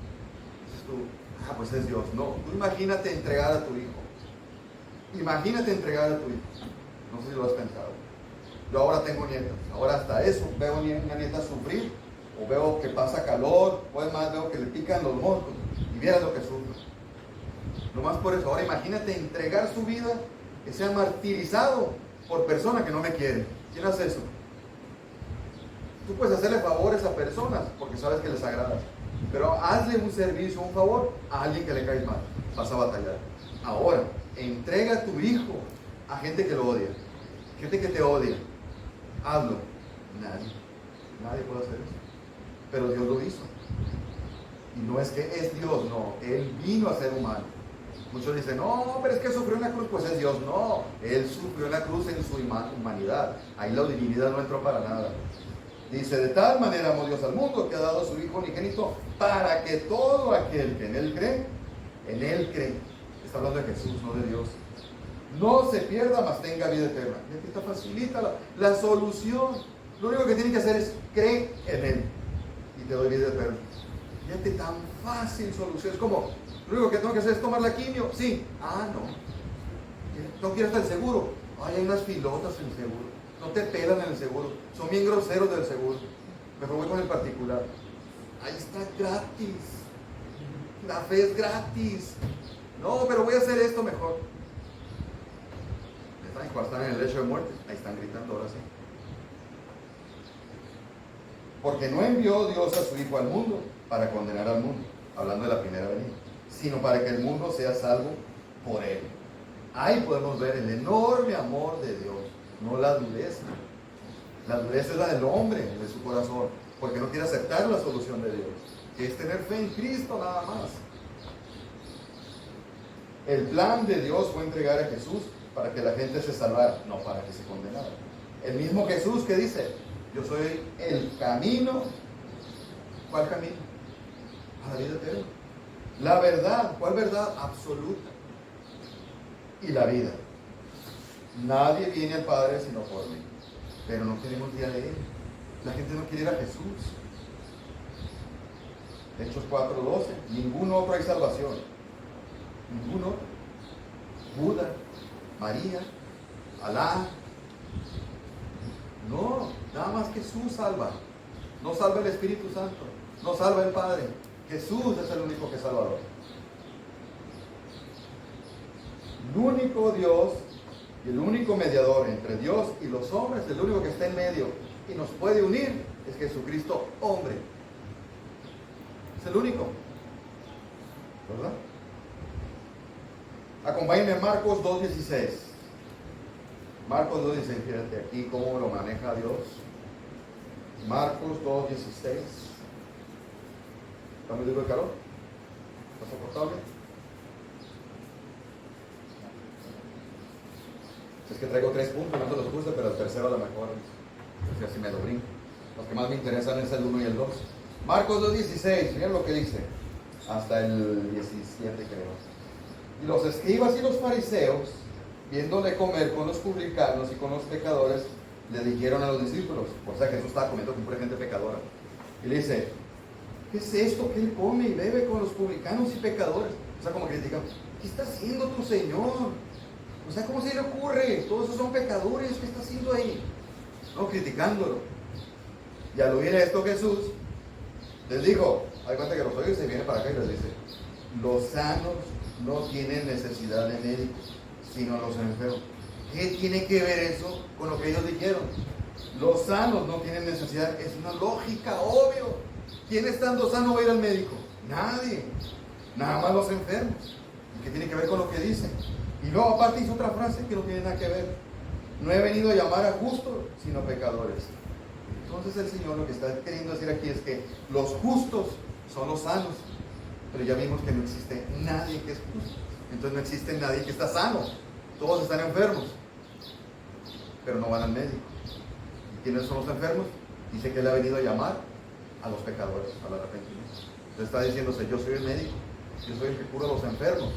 Dices tú, pues es Dios. No, tú imagínate entregar a tu hijo. Imagínate entregar a tu hijo. No sé si lo has pensado. Yo ahora tengo nietas. Ahora hasta eso, veo una nieta sufrir, o veo que pasa calor, o además veo que le pican los moscos, y vieras lo que sufre. Nomás por eso. Ahora imagínate entregar su vida, que sea martirizado por personas que no me quieren. ¿Quién hace eso? Tú puedes hacerle favores a personas porque sabes que les agradas, pero hazle un servicio, un favor a alguien que le caes mal. Vas a batallar. Ahora, entrega a tu hijo a gente que lo odia, gente que te odia. Hazlo. Nadie puede hacer eso. Pero Dios lo hizo. Y no es que es Dios, no. Él vino a ser humano. Muchos dicen, no, pero es que sufrió en la cruz, pues es Dios. No, Él sufrió en la cruz en su humanidad. Ahí la divinidad no entró para nada. Dice, de tal manera amó Dios al mundo que ha dado a su Hijo unigénito para que todo aquel que en Él cree, está hablando de Jesús, no de Dios, no se pierda, mas tenga vida eterna. Y aquí está facilita la solución. Lo único que tiene que hacer es creer en Él y te doy vida eterna. Fíjate, tan fácil solución. Es como, lo único que tengo que hacer es tomar la quimio. Sí. No quiero hasta el seguro. Ay, hay unas filotas en el seguro. No te pelan en el seguro. Son bien groseros del seguro. Mejor voy con el particular. Ahí está gratis. La fe es gratis. No, pero voy a hacer esto mejor. Cuando están en el lecho de muerte, ahí están gritando ahora sí. Porque no envió Dios a su Hijo al mundo para condenar al mundo, hablando de la primera venida, sino para que el mundo sea salvo por Él. Ahí podemos ver el enorme amor de Dios, no la dureza. La dureza es la del hombre, de su corazón, porque no quiere aceptar la solución de Dios, que es tener fe en Cristo nada más. El plan de Dios fue entregar a Jesús para que la gente se salvara, no para que se condenara. El mismo Jesús que dice, yo soy el camino. ¿Cuál camino? A la vida eterna. La verdad, ¿cuál verdad? Absoluta. Y la vida. Nadie viene al Padre sino por mí. Pero no queremos ir a Él. La gente no quiere ir a Jesús. Hechos 4:12. Ningún otro hay salvación. Ningún otro. Buda, María, Alá. No, nada más Jesús salva. No salva el Espíritu Santo. no salva el Padre. Jesús es el único que es salvador. El único Dios y el único mediador entre Dios y los hombres, el único que está en medio y nos puede unir, es Jesucristo, hombre. Es el único, ¿verdad? Acompáñenme a Marcos 2.16. Marcos 2.16, fíjate aquí cómo lo maneja Dios. Marcos 2.16. ¿Está muy duro el calor? ¿Está soportable? Es que traigo 3 puntos, no se los puse, pero el tercero a lo mejor, pues así me lo brinco. Los que más me interesan es el 1 y el 2. Marcos 2.16, miren lo que dice, hasta el 17 creo. Y los escribas y los fariseos, viéndole comer con los publicanos y con los pecadores, le dijeron a los discípulos, o sea, Jesús estaba comiendo con pura gente pecadora, y le dice, ¿qué es esto que él come y bebe con los publicanos y pecadores? O sea, como critican, ¿qué está haciendo tu Señor? O sea, ¿cómo se le ocurre? Todos esos son pecadores, ¿qué está haciendo ahí? No, criticándolo. Y al oír esto Jesús les dijo, hay cuenta que los oye y se viene para acá y les dice, los sanos no tienen necesidad de médicos, sino los enfermos. ¿Qué tiene que ver eso con lo que ellos dijeron? Los sanos no tienen necesidad, es una lógica, obvio. ¿Quién estando sano va a ir al médico? Nadie, nada más los enfermos. ¿Y qué tiene que ver con lo que dicen? Y luego aparte hizo otra frase que no tiene nada que ver. No he venido a llamar a justos, sino pecadores. Entonces el Señor lo que está queriendo decir aquí es que los justos son los sanos. Pero ya vimos que no existe nadie que es justo. Entonces no existe nadie que está sano. Todos están enfermos. Pero no van al médico. ¿Y quiénes son los enfermos? Dice que Él ha venido a llamar a los pecadores, al arrepentimiento. Entonces está diciéndose, yo soy el médico. Yo soy el que cura a los enfermos.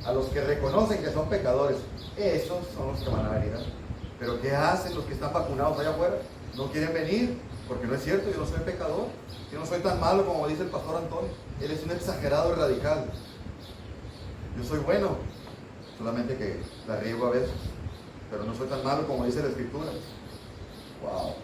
A los que reconocen que son pecadores. Esos son los que van a venir. Pero ¿qué hacen los que están vacunados allá afuera? No quieren venir, porque no es cierto, yo no soy pecador. Yo no soy tan malo como dice el pastor Antonio. Él es un exagerado y radical. Yo soy bueno, solamente que la riego a veces. Pero no soy tan malo como dice la Escritura. Wow.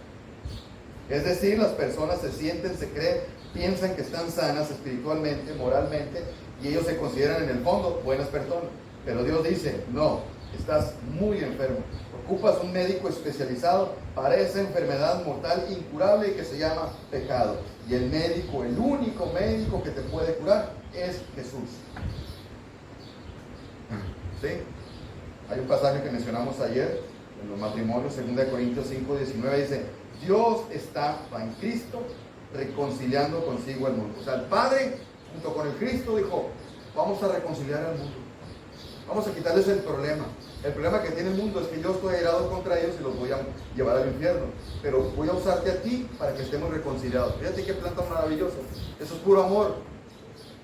Es decir, las personas se sienten, se creen, piensan que están sanas espiritualmente, moralmente, y ellos se consideran en el fondo buenas personas. Pero Dios dice, no, estás muy enfermo. Ocupas un médico especializado para esa enfermedad mortal incurable que se llama pecado. Y el médico, el único médico que te puede curar es Jesús. ¿Sí? Hay un pasaje que mencionamos ayer en los matrimonios, 2 Corintios 5:19, dice, Dios está en Cristo reconciliando consigo al mundo. O sea, el Padre junto con el Cristo dijo, vamos a reconciliar al mundo. Vamos a quitarles el problema. El problema que tiene el mundo es que yo estoy airado contra ellos y los voy a llevar al infierno. Pero voy a usarte a ti para que estemos reconciliados. Fíjate qué planta maravillosa. Eso es puro amor.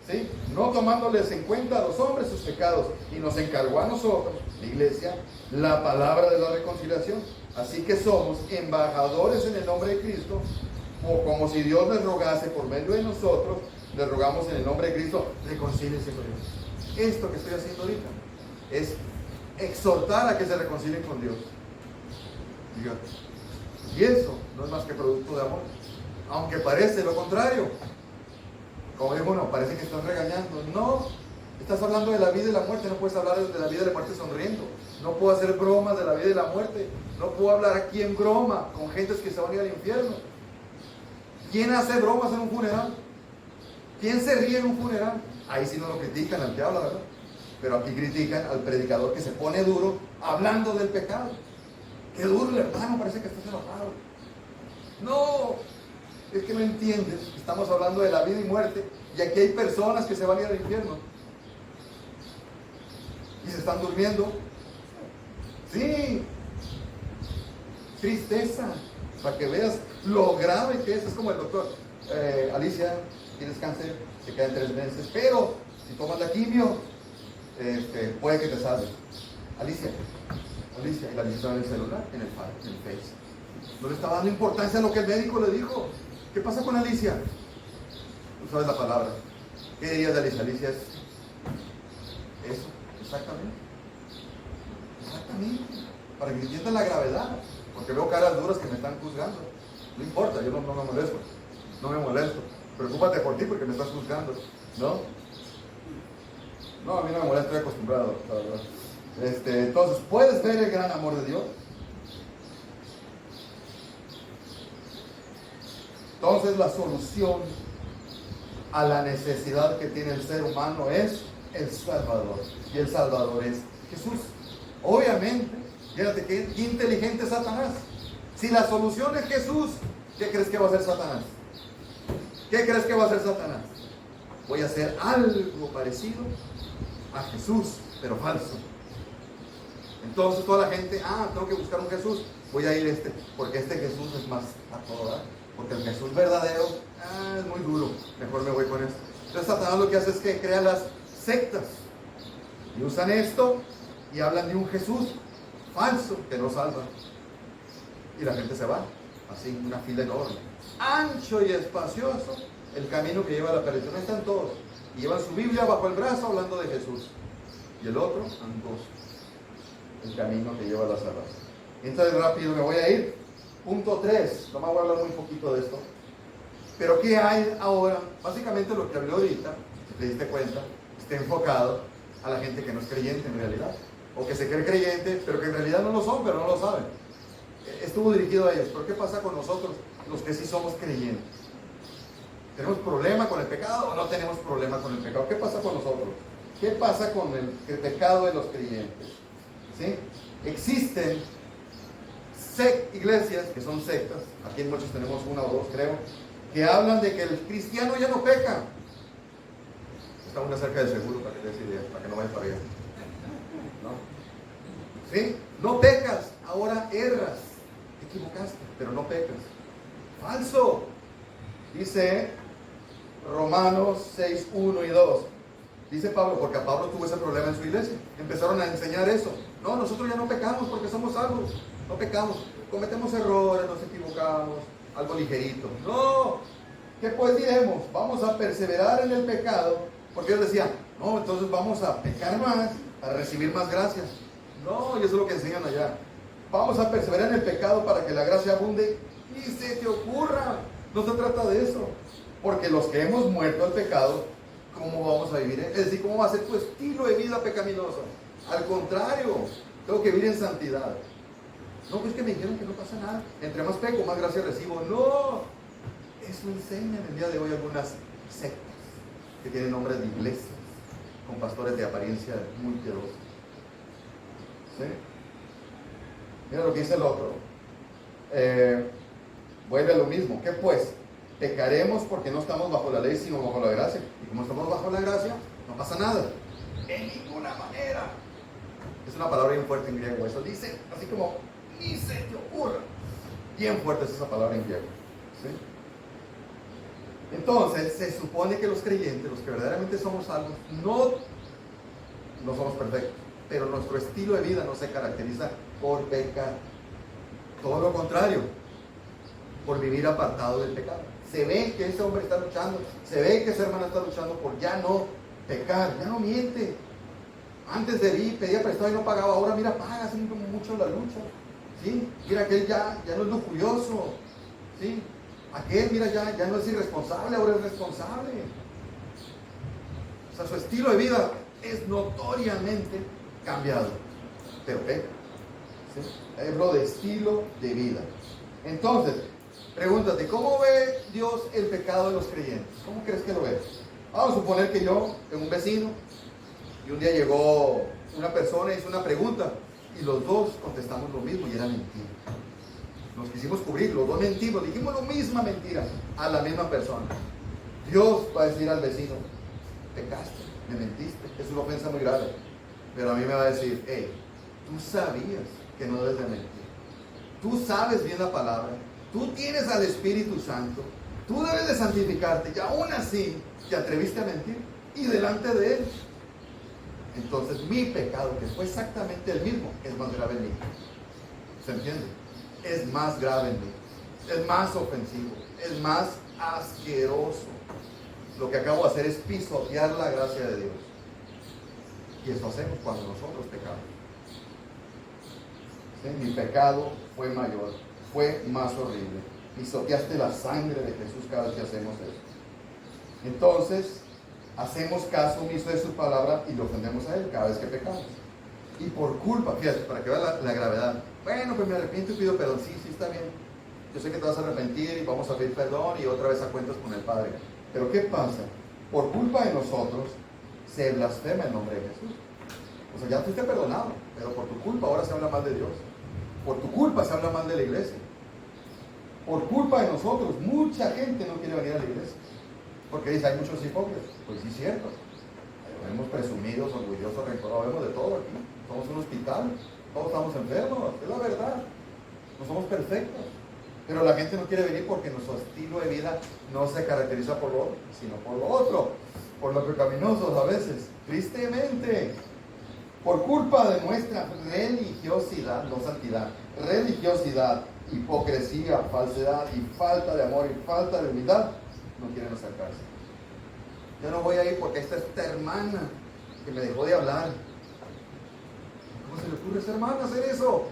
¿Sí? No tomándoles en cuenta a los hombres sus pecados. Y nos encargó a nosotros, la iglesia, la palabra de la reconciliación. Así que somos embajadores en el nombre de Cristo. O como si Dios les rogase por medio de nosotros, les rogamos en el nombre de Cristo, reconcíliense con Dios. Esto que estoy haciendo ahorita es exhortar a que se reconcilien con Dios. Y eso no es más que producto de amor, aunque parece lo contrario. Como digo, no, parece que están regañando. No, estás hablando de la vida y la muerte. No puedes hablar de la vida y la muerte sonriendo. No puedo hacer bromas de la vida y la muerte. No puedo hablar aquí en broma con gentes que se van a ir al infierno. ¿Quién hace bromas en un funeral? ¿Quién se ríe en un funeral? Ahí sí no lo critican al que habla, ¿verdad? Pero aquí critican al predicador que se pone duro hablando del pecado. Qué duro el hermano, parece que estás enojado. No, es que no entiendes. Estamos hablando de la vida y muerte. Y aquí hay personas que se van a ir al infierno. Y se están durmiendo. Sí. Tristeza. Para que veas lo grave que es. Es como el doctor. Alicia, tienes cáncer, te quedan 3 meses. Pero si tomas la quimio, puede que te salve. Alicia, y la Alicia estaba en el celular, en el Face. No le estaba dando importancia a lo que el médico le dijo. ¿Qué pasa con Alicia? Tú sabes la palabra. ¿Qué dirías de Alicia? Alicia es eso, exactamente. Exactamente. Para que entiendan la gravedad. Porque veo caras duras que me están juzgando. No importa, yo no me molesto. No me molesto. Preocúpate por ti porque me estás juzgando, ¿no? No, a mí no me molesta, estoy acostumbrado, la verdad. Entonces, ¿puedes ver el gran amor de Dios? Entonces, la solución a la necesidad que tiene el ser humano es el Salvador. Y el Salvador es Jesús. Obviamente, fíjate qué inteligente es Satanás. Si la solución es Jesús, ¿qué crees que va a hacer Satanás? ¿Qué crees que va a hacer Satanás? Voy a hacer algo parecido a Jesús, pero falso. Entonces toda la gente, tengo que buscar un Jesús, voy a ir porque este Jesús es más a todo, ¿verdad? Porque el Jesús verdadero, es muy duro, mejor me voy con esto. Entonces Satanás lo que hace es que crea las sectas, y usan esto, y hablan de un Jesús falso, que no salva. Y la gente se va, así, una fila enorme. Ancho y espacioso, el camino que lleva a la perdición. Ahí están todos, y llevan su Biblia bajo el brazo hablando de Jesús. Y el otro, angosto, el camino que lleva a la salvación. Entonces rápido me voy a ir. Punto 3, nomás voy a hablar muy poquito de esto. Pero ¿qué hay ahora? Básicamente lo que hablé ahorita, si te diste cuenta, está enfocado a la gente que no es creyente en realidad, o que se cree creyente, pero que en realidad no lo son, pero no lo saben. Estuvo dirigido a ellos. ¿Pero qué pasa con nosotros, los que sí somos creyentes? ¿Tenemos problema con el pecado o no tenemos problema con el pecado? ¿Qué pasa con nosotros? ¿Qué pasa con el pecado de los creyentes? ¿Sí? Existen iglesias que son sectas, aquí en muchos tenemos una o dos creo, que hablan de que el cristiano ya no peca. Está una cerca del seguro para que te des idea, para que no vayas para allá. ¿No? ¿Sí? No pecas, ahora erras. Te equivocaste, pero no pecas. Falso. Dice Romanos 6, 1 y 2. Dice Pablo, porque a Pablo tuvo ese problema en su iglesia. Empezaron a enseñar eso. No, nosotros ya no pecamos porque somos salvos. No pecamos, cometemos errores, nos equivocamos, algo ligerito. No, ¿qué pues diremos? Vamos a perseverar en el pecado, porque ellos decían, no, entonces vamos a pecar más, a recibir más gracias. No, y eso es lo que enseñan allá. Vamos a perseverar en el pecado para que la gracia abunde. Ni se te ocurra, no se trata de eso. Porque los que hemos muerto al pecado, ¿cómo vamos a vivir? Es decir, ¿cómo va a ser tu estilo de vida pecaminoso? Al contrario, tengo que vivir en santidad. No, pues que me dijeron que no pasa nada. Entre más peco, más gracia recibo. No, eso enseñan el día de hoy algunas sectas que tienen nombres de iglesias, con pastores de apariencia muy piadosa. ¿Sí? Mira lo que dice el otro. Vuelve a lo mismo. ¿Qué pues? Pecaremos porque no estamos bajo la ley, sino bajo la gracia. Y como estamos bajo la gracia, no pasa nada. En ninguna manera. Es una palabra bien fuerte en griego. Eso dice, así como, ni se te ocurra. Bien fuerte es esa palabra en griego. ¿Sí? Entonces, se supone que los creyentes, los que verdaderamente somos salvos, no somos perfectos. Pero nuestro estilo de vida no se caracteriza por pecar. Todo lo contrario, por vivir apartado del pecado. Se ve que ese hombre está luchando, se ve que esa hermana está luchando por ya no pecar, ya no miente. Antes pedía prestado y no pagaba, ahora mira, paga, así como mucho la lucha. ¿Sí? Mira que él ya no es lujurioso. ¿Sí? Aquel, mira, ya no es irresponsable, ahora es responsable. O sea, su estilo de vida es notoriamente cambiado, pero peca. ¿Sí? Hablo de estilo de vida. Entonces, pregúntate, ¿cómo ve Dios el pecado de los creyentes? ¿Cómo crees que lo ve? Vamos a suponer que yo tengo un vecino y un día llegó una persona y hizo una pregunta y los dos contestamos lo mismo y era mentira. Nos quisimos cubrir, los dos mentimos, dijimos la misma mentira a la misma persona. Dios va a decir al vecino, pecaste, me mentiste, es una ofensa muy grave. Pero a mí me va a decir, hey, tú sabías que no debes de mentir. Tú sabes bien la palabra, tú tienes al Espíritu Santo, tú debes de santificarte y aún así te atreviste a mentir y delante de Él. Entonces mi pecado, que fue exactamente el mismo, es más grave en mí. ¿Se entiende? Es más grave en mí, es más ofensivo, es más asqueroso. Lo que acabo de hacer es pisotear la gracia de Dios. Y eso hacemos cuando nosotros pecamos. ¿Sí? Mi pecado fue mayor, fue más horrible. Pisoteaste la sangre de Jesús cada vez que hacemos eso. Entonces, hacemos caso omiso de su palabra y lo ofendemos a Él cada vez que pecamos. Y por culpa, fíjate, para que vean la gravedad. Bueno, pues me arrepiento y pido perdón. Sí, sí, está bien. Yo sé que te vas a arrepentir y vamos a pedir perdón y otra vez a cuentas con el Padre. Pero ¿qué pasa? Por culpa de nosotros se blasfema el nombre de Jesús. O sea, ya fuiste perdonado, pero por tu culpa ahora se habla mal de Dios. Por tu culpa se habla mal de la iglesia. Por culpa de nosotros, mucha gente no quiere venir a la iglesia. Porque dice, hay muchos hipócritas. Pues sí, es cierto. Vemos presumidos, orgullosos, rencorosos, vemos de todo aquí. Somos un hospital, todos estamos enfermos, es la verdad. No somos perfectos. Pero la gente no quiere venir porque nuestro estilo de vida no se caracteriza por lo otro, sino por lo otro, por lo pecaminosos a veces, tristemente. Por culpa de nuestra religiosidad, no santidad, religiosidad, hipocresía, falsedad y falta de amor y falta de humildad, no quieren acercarse. Yo no voy a ir porque esta hermana que me dejó de hablar. ¿Cómo se le ocurre a esa hermana hacer eso?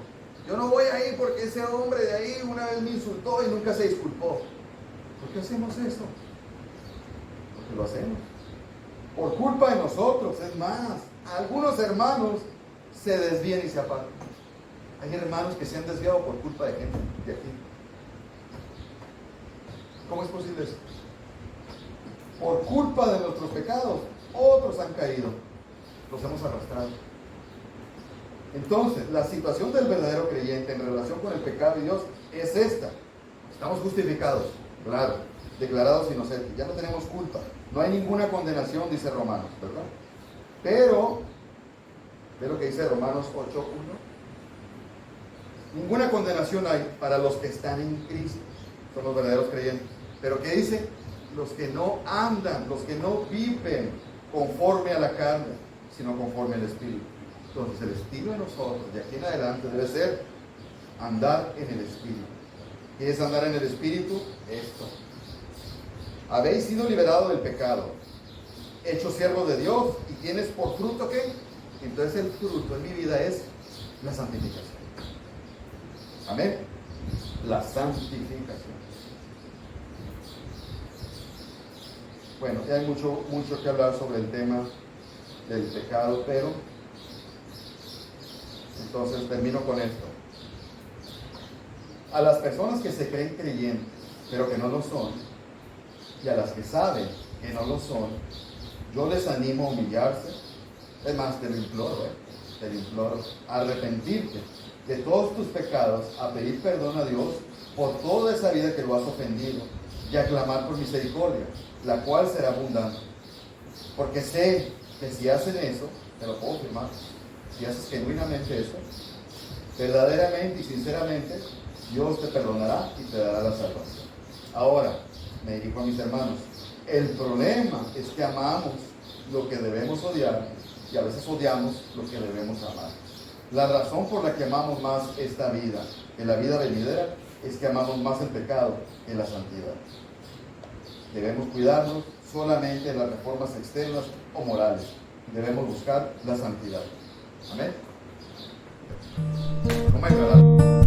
Yo no voy a ir porque ese hombre de ahí una vez me insultó y nunca se disculpó. ¿Por qué hacemos eso? Porque lo hacemos. Por culpa de nosotros, es más. Algunos hermanos se desvían y se apartan. Hay hermanos que se han desviado por culpa de gente de aquí. ¿Cómo es posible eso? Por culpa de nuestros pecados, otros han caído. Los hemos arrastrado. Entonces, la situación del verdadero creyente en relación con el pecado de Dios es esta. Estamos justificados, claro, declarados inocentes. Ya no tenemos culpa. No hay ninguna condenación, dice Romanos, ¿verdad? Pero, ve lo que dice Romanos 8:1. Ninguna condenación hay para los que están en Cristo. Son los verdaderos creyentes. Pero ¿qué dice? Los que no andan, los que no viven conforme a la carne, sino conforme al Espíritu. Entonces el estilo de nosotros, de aquí en adelante, debe ser andar en el Espíritu. ¿Qué es andar en el Espíritu? Esto. Habéis sido liberados del pecado, hechos siervos de Dios, y tienes por fruto ¿qué? Entonces el fruto en mi vida es la santificación. Amén. La santificación. Bueno, ya hay mucho que hablar sobre el tema del pecado, pero entonces termino con esto. A las personas que se creen creyentes, pero que no lo son, y a las que saben que no lo son, yo les animo a humillarse. Es más, te lo imploro, a arrepentirte de todos tus pecados, a pedir perdón a Dios por toda esa vida que lo has ofendido, y a clamar por misericordia, la cual será abundante. Porque sé que si hacen eso, te lo puedo afirmar, si haces genuinamente eso, verdaderamente y sinceramente, Dios te perdonará y te dará la salvación. Ahora, me dirijo a mis hermanos, el problema es que amamos lo que debemos odiar y a veces odiamos lo que debemos amar. La razón por la que amamos más esta vida que la vida venidera es que amamos más el pecado que la santidad. Debemos cuidarnos solamente de las reformas externas o morales. Debemos buscar la santidad. Amén. ¿Cómo hay que hablar?